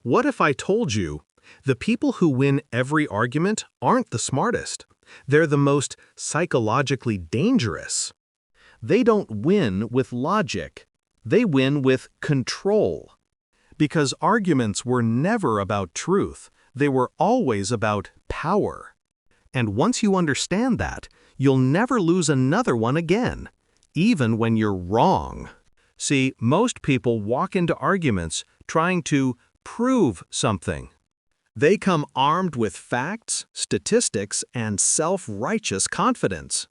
What if I told you, the people who win every argument aren't the smartest. They're the most psychologically dangerous. They don't win with logic. They win with control. Because arguments were never about truth. They were always about power. And once you understand that, you'll never lose another one again, even when you're wrong. See, most people walk into arguments trying to prove something. They come armed with facts, statistics, and self-righteous confidence.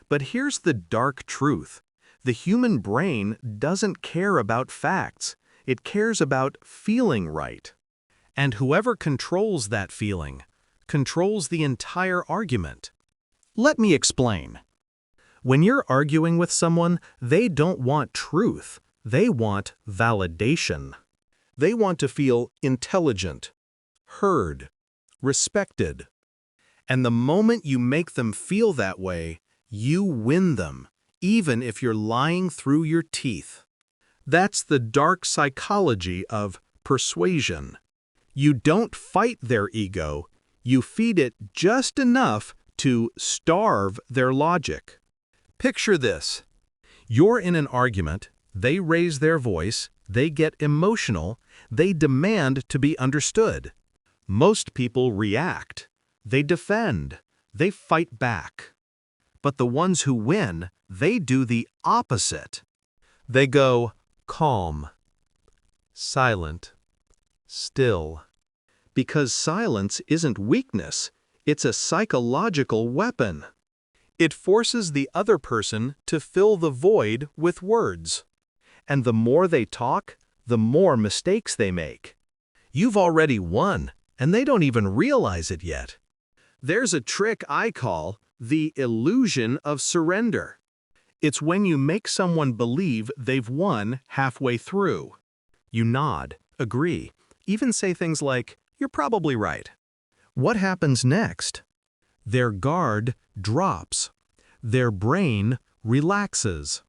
But here's the dark truth. The human brain doesn't care about facts. It cares about feeling right. And whoever controls that feeling controls the entire argument. Let me explain. When you're arguing with someone, they don't want truth. They want validation. They want to feel intelligent, heard, respected. And the moment you make them feel that way, you win them, even if you're lying through your teeth. That's the dark psychology of persuasion. You don't fight their ego, you feed it just enough to starve their logic. Picture this. You're in an argument, they raise their voice, they get emotional, they demand to be understood. Most people react. They defend. They fight back. But the ones who win, they do the opposite. They go calm, silent, still. Because silence isn't weakness, it's a psychological weapon. It forces the other person to fill the void with words. And the more they talk, the more mistakes they make. You've already won, and they don't even realize it yet. There's a trick I call the illusion of surrender. It's when you make someone believe they've won halfway through. You nod, agree, even say things like, "You're probably right." What happens next? Their guard drops. Their brain relaxes.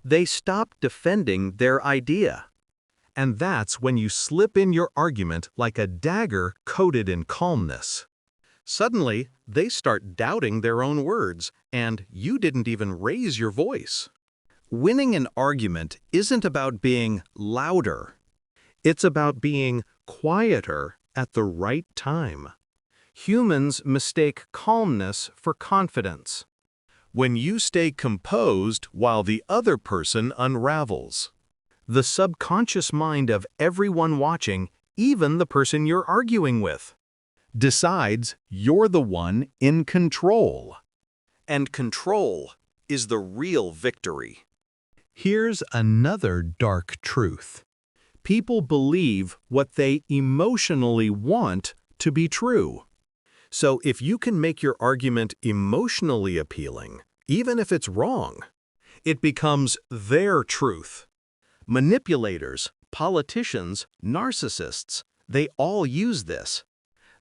They stop defending their idea. And that's when you slip in your argument like a dagger coated in calmness. Suddenly, they start doubting their own words, and you didn't even raise your voice. Winning an argument isn't about being louder. It's about being quieter at the right time. Humans mistake calmness for confidence. When you stay composed while the other person unravels. The subconscious mind of everyone watching, even the person you're arguing with, decides you're the one in control. And control is the real victory. Here's another dark truth. People believe what they emotionally want to be true. So if you can make your argument emotionally appealing, even if it's wrong, it becomes their truth. Manipulators, politicians, narcissists, they all use this.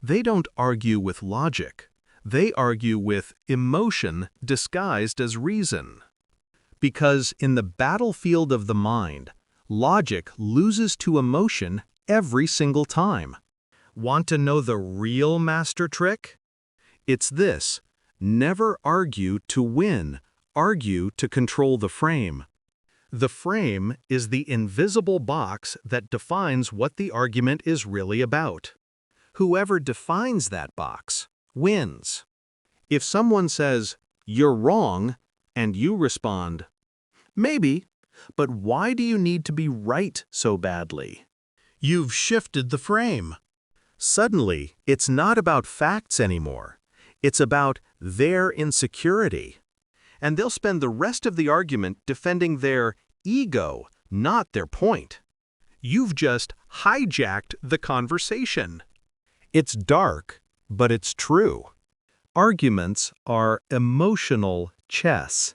They don't argue with logic. They argue with emotion disguised as reason. Because in the battlefield of the mind, logic loses to emotion every single time. Want to know the real master trick? It's this: never argue to win, argue to control the frame. The frame is the invisible box that defines what the argument is really about. Whoever defines that box wins. If someone says, "You're wrong," and you respond, "Maybe, but why do you need to be right so badly?" You've shifted the frame. Suddenly, it's not about facts anymore. It's about their insecurity. And they'll spend the rest of the argument defending their ego, not their point. You've just hijacked the conversation. It's dark, but it's true. Arguments are emotional chess,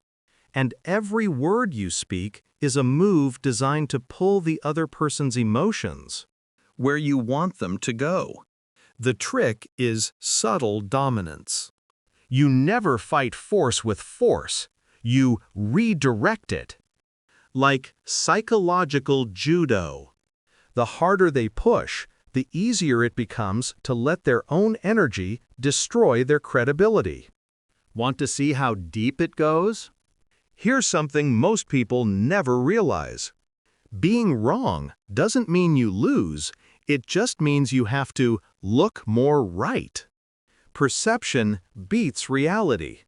and every word you speak is a move designed to pull the other person's emotions where you want them to go. The trick is subtle dominance. You never fight force with force. You redirect it. Like psychological judo. The harder they push, the easier it becomes to let their own energy destroy their credibility. Want to see how deep it goes? Here's something most people never realize. Being wrong doesn't mean you lose, it just means you have to look more right. Perception beats reality.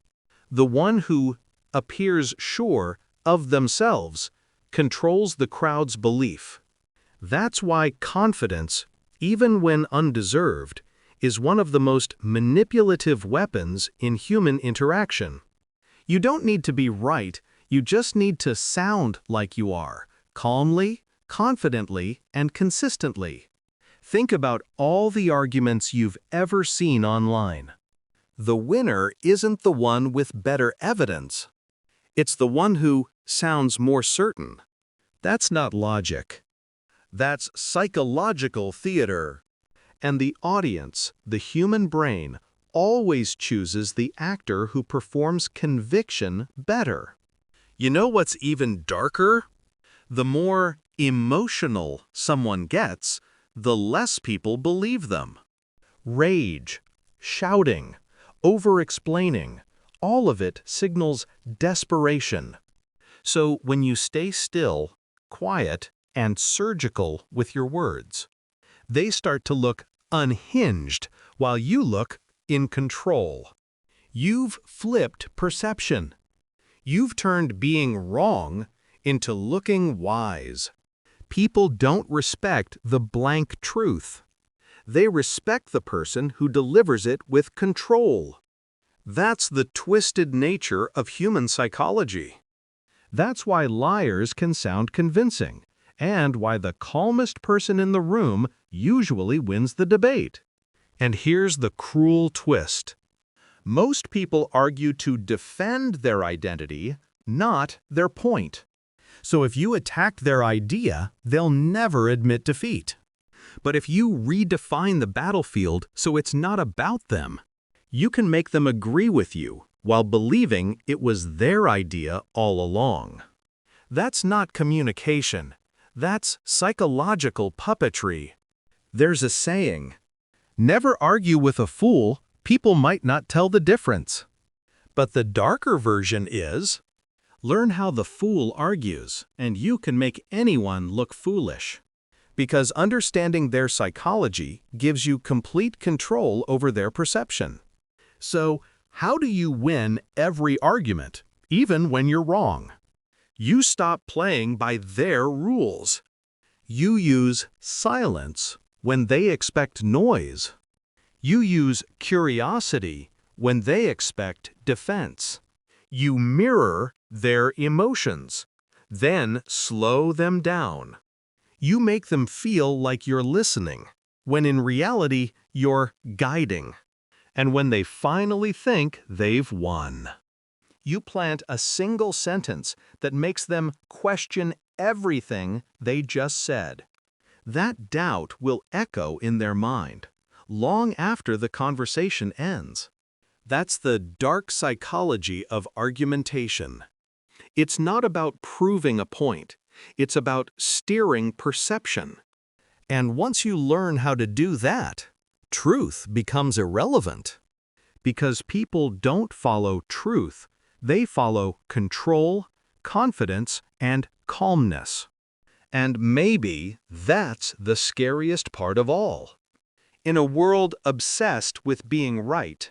The one who appears sure of themselves controls the crowd's belief. That's why confidence, even when undeserved, is one of the most manipulative weapons in human interaction. You don't need to be right, you just need to sound like you are, calmly, confidently, and consistently. Think about all the arguments you've ever seen online. The winner isn't the one with better evidence. It's the one who sounds more certain. That's not logic. That's psychological theater. And the audience, the human brain, always chooses the actor who performs conviction better. You know what's even darker? The more emotional someone gets, the less people believe them. Rage, shouting, over-explaining, all of it signals desperation. So when you stay still, quiet, and surgical with your words, they start to look unhinged while you look in control. You've flipped perception. You've turned being wrong into looking wise. People don't respect the blank truth. They respect the person who delivers it with control. That's the twisted nature of human psychology. That's why liars can sound convincing, and why the calmest person in the room usually wins the debate. And here's the cruel twist. Most people argue to defend their identity, not their point. So if you attack their idea, they'll never admit defeat. But if you redefine the battlefield so it's not about them, you can make them agree with you while believing it was their idea all along. That's not communication. That's psychological puppetry. There's a saying, "Never argue with a fool, people might not tell the difference." But the darker version is, learn how the fool argues, and you can make anyone look foolish. Because understanding their psychology gives you complete control over their perception. So, how do you win every argument, even when you're wrong? You stop playing by their rules. You use silence when they expect noise. You use curiosity when they expect defense. You mirror their emotions, then slow them down. You make them feel like you're listening, when in reality you're guiding. And when they finally think they've won, you plant a single sentence that makes them question everything they just said. That doubt will echo in their mind, long after the conversation ends. That's the dark psychology of argumentation. It's not about proving a point. It's about steering perception. And once you learn how to do that, truth becomes irrelevant. Because people don't follow truth, they follow control, confidence, and calmness. And maybe that's the scariest part of all. In a world obsessed with being right,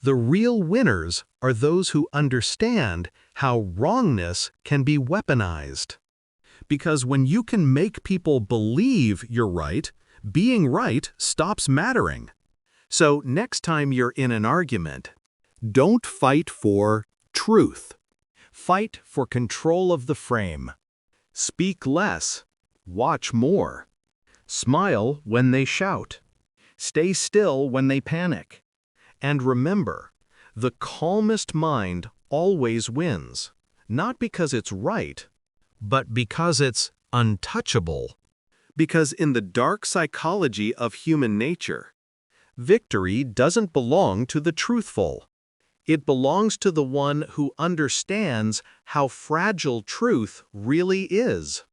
the real winners are those who understand how wrongness can be weaponized. Because when you can make people believe you're right, being right stops mattering. So next time you're in an argument, don't fight for truth. Fight for control of the frame. Speak less, watch more. Smile when they shout. Stay still when they panic. And remember, the calmest mind always wins, not because it's right, but because it's untouchable. Because in the dark psychology of human nature, victory doesn't belong to the truthful. It belongs to the one who understands how fragile truth really is.